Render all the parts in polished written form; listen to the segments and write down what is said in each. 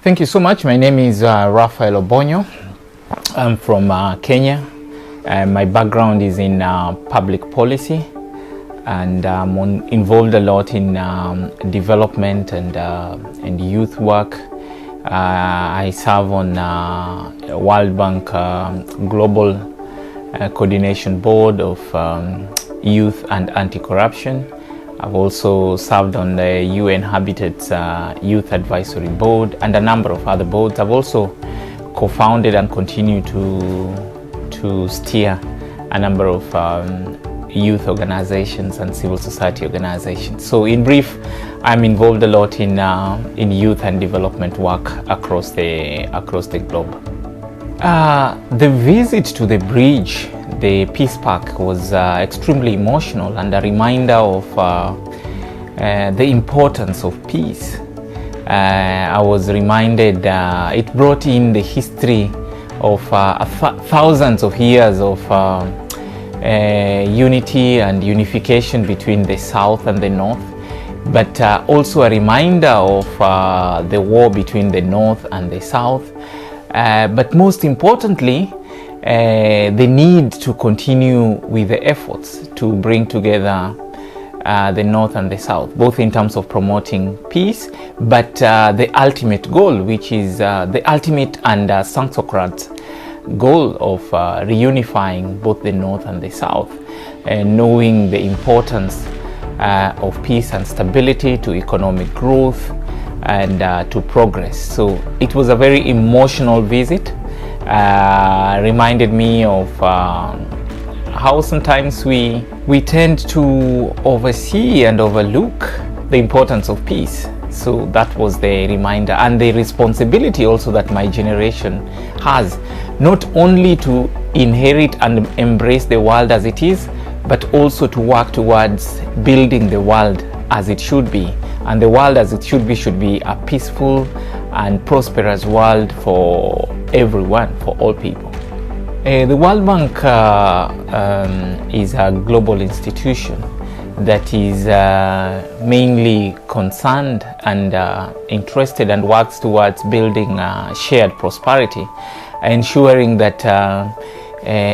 Thank you so much. My name is Raphael Obonyo. I'm from Kenya. My background is in public policy, and I'm involved a lot in development and youth work. I serve on World Bank Global Coordination Board of Youth and Anti-Corruption. I've also served on the UN Habitat's Youth Advisory Board and a number of other boards. I've also co-founded and continue to steer a number of youth organizations and civil society organizations. So in brief, I'm involved a lot in youth and development work across the globe. The visit to the bridge, the Peace Park, was extremely emotional and a reminder of the importance of peace. I was reminded it brought in the history of thousands of years of unity and unification between the South and the North, but also a reminder of the war between the North and the South. But most importantly, the need to continue with the efforts to bring together the North and the South, both in terms of promoting peace, but the ultimate goal, which is the ultimate and Sanskrit goal of reunifying both the North and the South, knowing the importance of peace and stability to economic growth and to progress. So it was a very emotional visit. Reminded me of how sometimes we tend to oversee and overlook the importance of peace. So that was the reminder and the responsibility also that my generation has, not only to inherit and embrace the world as it is, but also to work towards building the world as it should be. And the world as it should be a peaceful and prosperous world for everyone, for all people. The World Bank is a global institution that is mainly concerned and interested and works towards building shared prosperity, ensuring that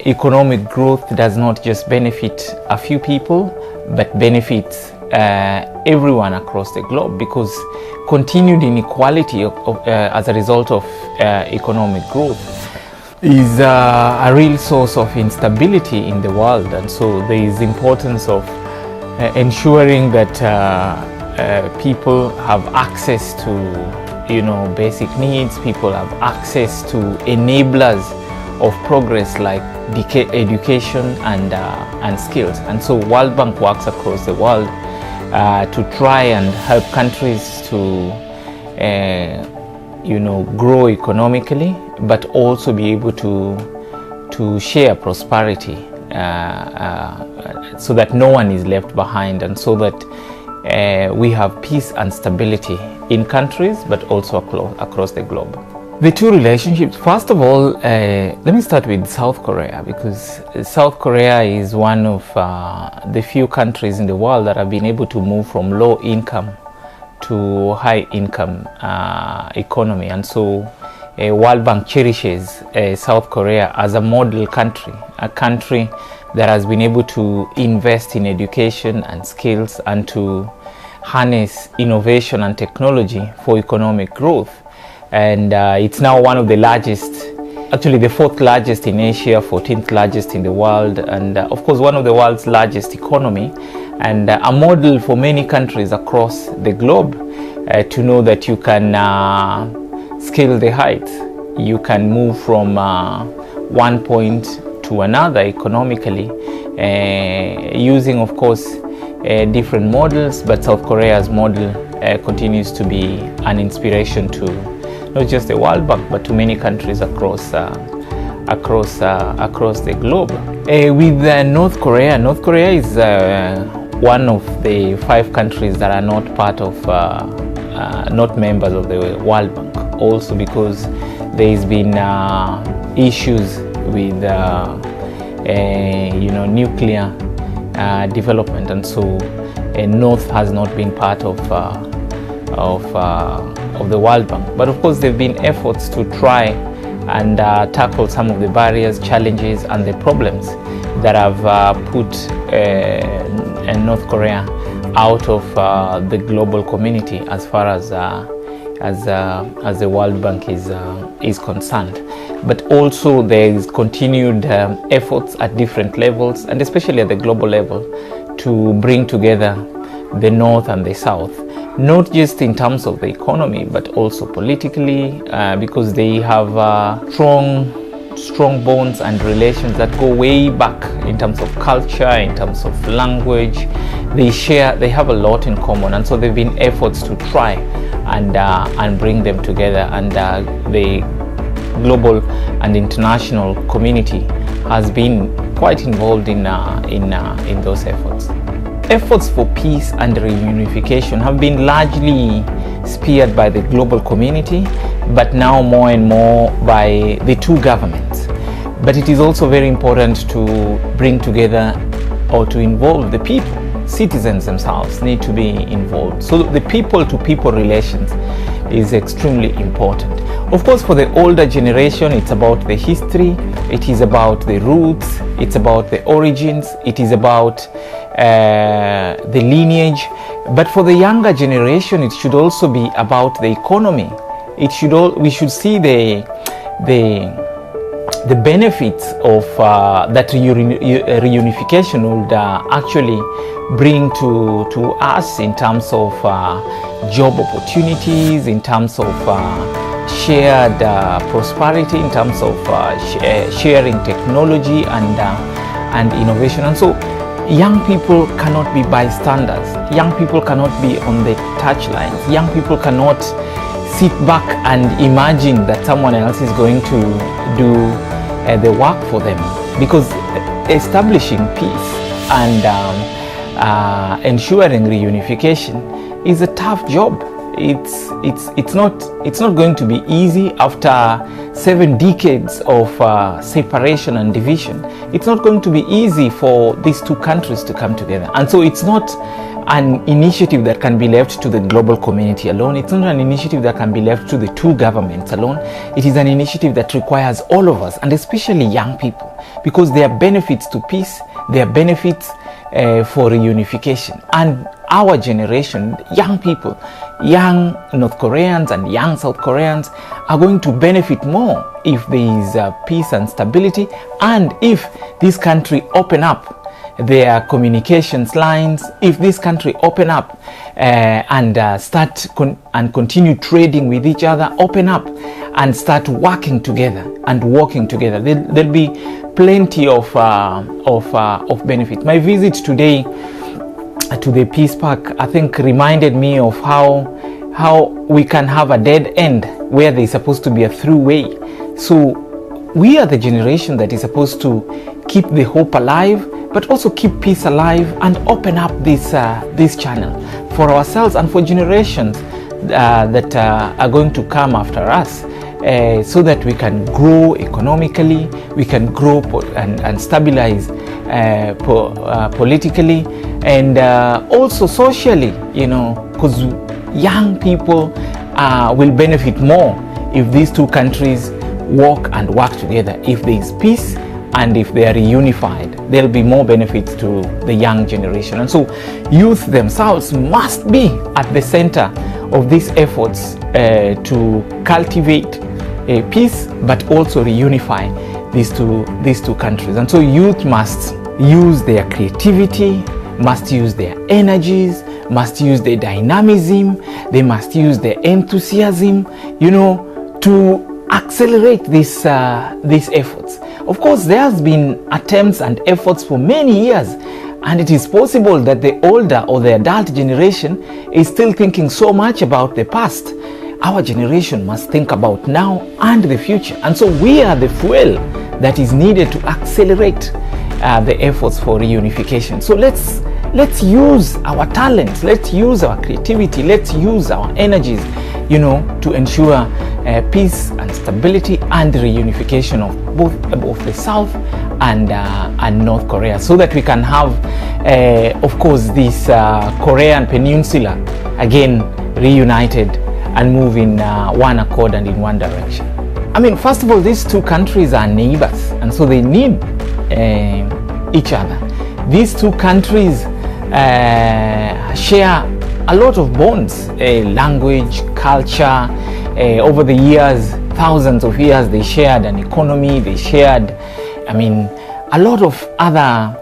economic growth does not just benefit a few people, but benefits everyone across the globe, because continued inequality as a result of economic growth is a real source of instability in the world. And so there is importance of ensuring that people have access to basic needs, people have access to enablers of progress like education and skills. And so World Bank works across the world to try and help countries to grow economically, but also be able to share prosperity so that no one is left behind, and so that we have peace and stability in countries, but also across the globe. The two relationships, first of all, let me start with South Korea, because South Korea is one of the few countries in the world that have been able to move from low income to high income economy. And so World Bank cherishes South Korea as a model country, a country that has been able to invest in education and skills and to harness innovation and technology for economic growth. And it's now one of the largest, actually the 4th largest in Asia, 14th largest in the world, and of course one of the world's largest economy, and a model for many countries across the globe to know that you can scale the heights. You can move from one point to another economically, using of course different models, but South Korea's model continues to be an inspiration to not just the World Bank, but to many countries across the globe. With North Korea is one of the 5 countries that are not part of, not members of the World Bank. Also because there's been issues with nuclear development, and so North has not been part of World Bank. But of course, there have been efforts to try and tackle some of the barriers, challenges, and the problems that have put North Korea out of the global community as far as the World Bank is concerned. But also there is continued efforts at different levels, and especially at the global level, to bring together the North and the South, not just in terms of the economy, but also politically, because they have strong bonds and relations that go way back in terms of culture, in terms of language. They have a lot in common, and so there have been efforts to try and bring them together, and the global and international community has been quite involved in those efforts. Efforts for peace and reunification have been largely spearheaded by the global community, but now more and more by the two governments. But it is also very important to bring together or to involve the people. Citizens themselves need to be involved. So the people-to-people relations is extremely important. Of course, for the older generation, it's about the history, it is about the roots, it's about the origins, it is about the lineage. But for the younger generation, it should also be about the economy. We should see the benefits of that reunification would actually bring to us in terms of job opportunities, in terms of shared prosperity, in terms of sharing technology and innovation. And so young people cannot be bystanders. Young people cannot be on the touchlines. Young people cannot sit back and imagine that someone else is going to do the work for them, because establishing peace and ensuring reunification is a tough job. It's not going to be easy after 7 decades of separation and division. It's not going to be easy for these two countries to come together, and so it's not an initiative that can be left to the global community alone. It's not an initiative that can be left to the two governments alone. It is an initiative that requires all of us, and especially young people, because there are benefits to peace, there are benefits for reunification. And our generation, young people, young North Koreans and young South Koreans, are going to benefit more if there is peace and stability, and if this country open up their communications lines, if this country open up and start and continue trading with each other, open up and start working together and working together, there'll be plenty of benefit. My visit today to the Peace Park, I think, reminded me of how we can have a dead end where there's supposed to be a throughway. So we are the generation that is supposed to keep the hope alive, but also keep peace alive and open up this channel for ourselves and for generations that are going to come after us, so that we can grow economically, we can grow and stabilize politically, and also socially, because young people will benefit more if these two countries work together. If there is peace and if they are reunified, there'll be more benefits to the young generation. And so youth themselves must be at the center of these efforts to cultivate peace, but also reunify these two countries. And so youth must use their creativity, must use their energies, must use their dynamism, they must use their enthusiasm, to accelerate these efforts. Of course, there has been attempts and efforts for many years, and it is possible that the older or the adult generation is still thinking so much about the past. Our generation must think about now and the future, and so we are the fuel that is needed to accelerate the efforts for reunification. So let's use our talents, let's use our creativity, let's use our energies, to ensure peace and stability and reunification of both the South and North Korea, so that we can have, of course, this Korean Peninsula again reunited and move in one accord and in one direction. I mean, first of all, these two countries are neighbors, and so they need each other. These two countries share a lot of bonds, language, culture. Over the years, thousands of years, they shared an economy, they shared, I mean, a lot of other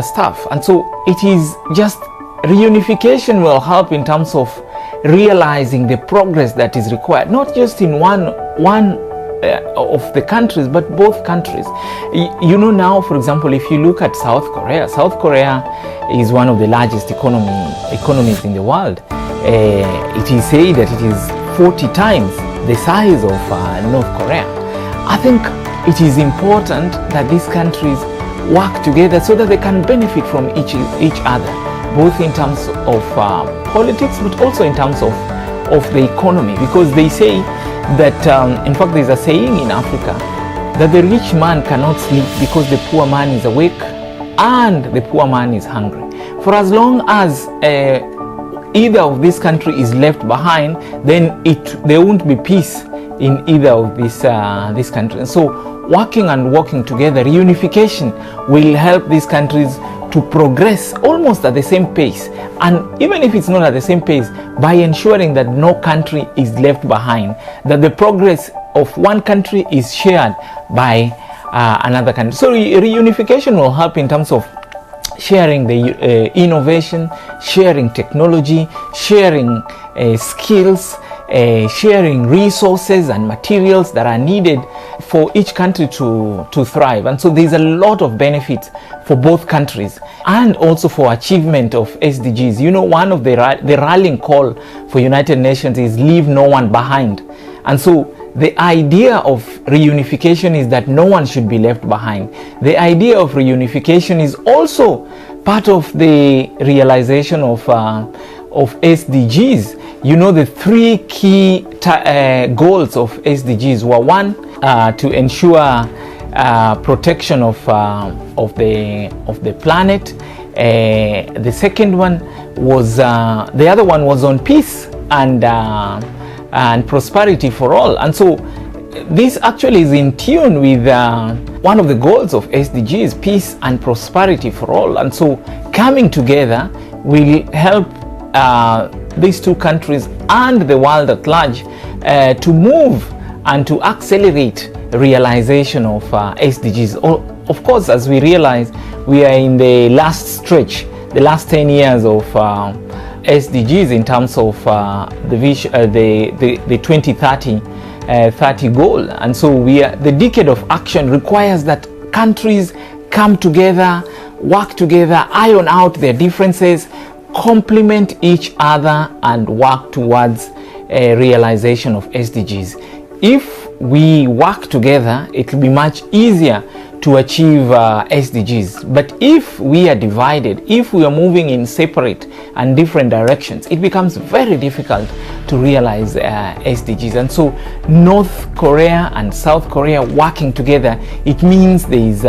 stuff. And so it is just reunification will help in terms of realizing the progress that is required, not just in one of the countries, but both countries. You know, now, for example, if you look at South Korea is one of the largest economies in the world. It is said that it is 40 times the size of North Korea. I think it is important that these countries work together so that they can benefit from each other, both in terms of politics, but also in terms of the economy, because they say that, in fact, there's a saying in Africa that the rich man cannot sleep because the poor man is awake and the poor man is hungry. For as long as either of these countries is left behind, then there won't be peace in either of these countries. So working together, reunification will help these countries to progress almost at the same pace, and even if it's not at the same pace, by ensuring that no country is left behind, that the progress of one country is shared by another country. So reunification will help in terms of sharing the innovation, sharing technology, sharing skills, sharing resources and materials that are needed for each country to thrive. And so there's a lot of benefits for both countries and also for achievement of SDGs. You know, one of the rallying call for United Nations is leave no one behind. And so the idea of reunification is that no one should be left behind. The idea of reunification is also part of the realization of SDGs. You know, the three key goals of SDGs were: one, to ensure protection of the planet. The second one was the other one was on peace and prosperity for all. And so this actually is in tune with one of the goals of SDGs, peace and prosperity for all. And so coming together will help these two countries and the world at large to move and to accelerate realization of SDGs. Of course, as we realize, we are in the last stretch, the last 10 years of SDGs in terms of the 2030 goal. And so the decade of action requires that countries come together, work together, iron out their differences, complement each other, and work towards a realization of SDGs. If we work together, it will be much easier to achieve SDGs. But if we are divided, if we are moving in separate and different directions, it becomes very difficult to realize SDGs. And so North Korea and South Korea working together, it means there is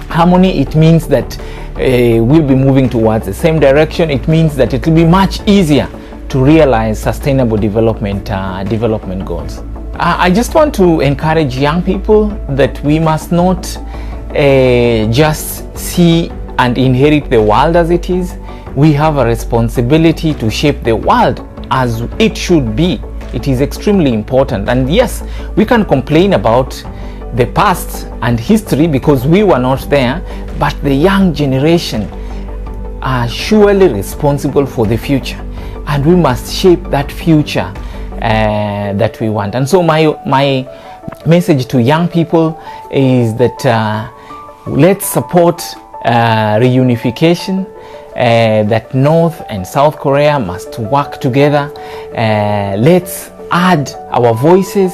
harmony. It means that we'll be moving towards the same direction. It means that it will be much easier to realize sustainable development goals. I just want to encourage young people that we must not just see and inherit the world as it is. We have a responsibility to shape the world as it should be. It is extremely important. And yes, we can complain about the past and history because we were not there, but the young generation are surely responsible for the future, and we must shape that future that we want. And so my message to young people is that let's support reunification, that North and South Korea must work together. Let's add our voices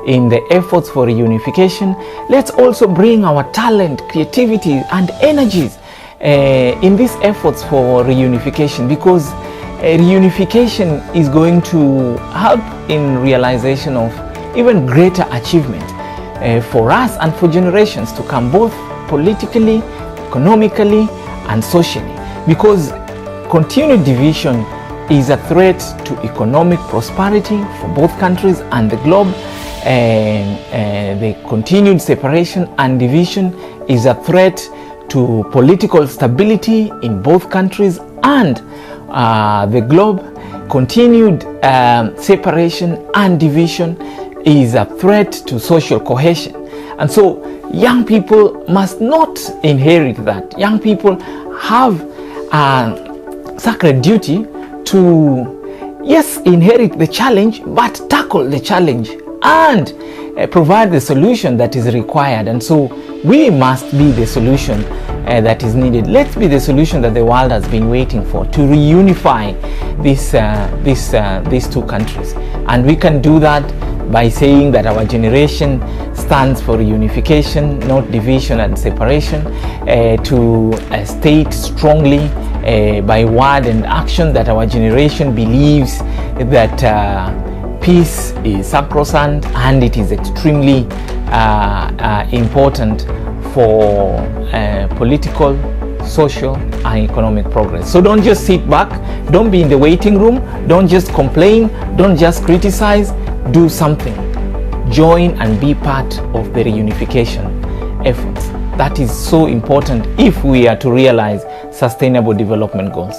in the efforts for reunification. Let's also bring our talent, creativity and energies in these efforts for reunification, because reunification is going to help in realization of even greater achievement for us and for generations to come, both politically, economically and socially, because continued division is a threat to economic prosperity for both countries and the globe. And the continued separation and division is a threat to political stability in both countries and the globe. Continued separation and division is a threat to social cohesion. And so young people must not inherit that. Young people have a sacred duty to, yes, inherit the challenge, but tackle the challenge and provide the solution that is required. And so we must be the solution that is needed. Let's be the solution that the world has been waiting for, to reunify these two countries. And we can do that by saying that our generation stands for reunification, not division and separation, to state strongly by word and action that our generation believes that peace is sacrosanct and it is extremely important for political, social and economic progress. So don't just sit back, don't be in the waiting room, don't just complain, don't just criticize, do something. Join and be part of the reunification efforts. That is so important if we are to realize sustainable development goals.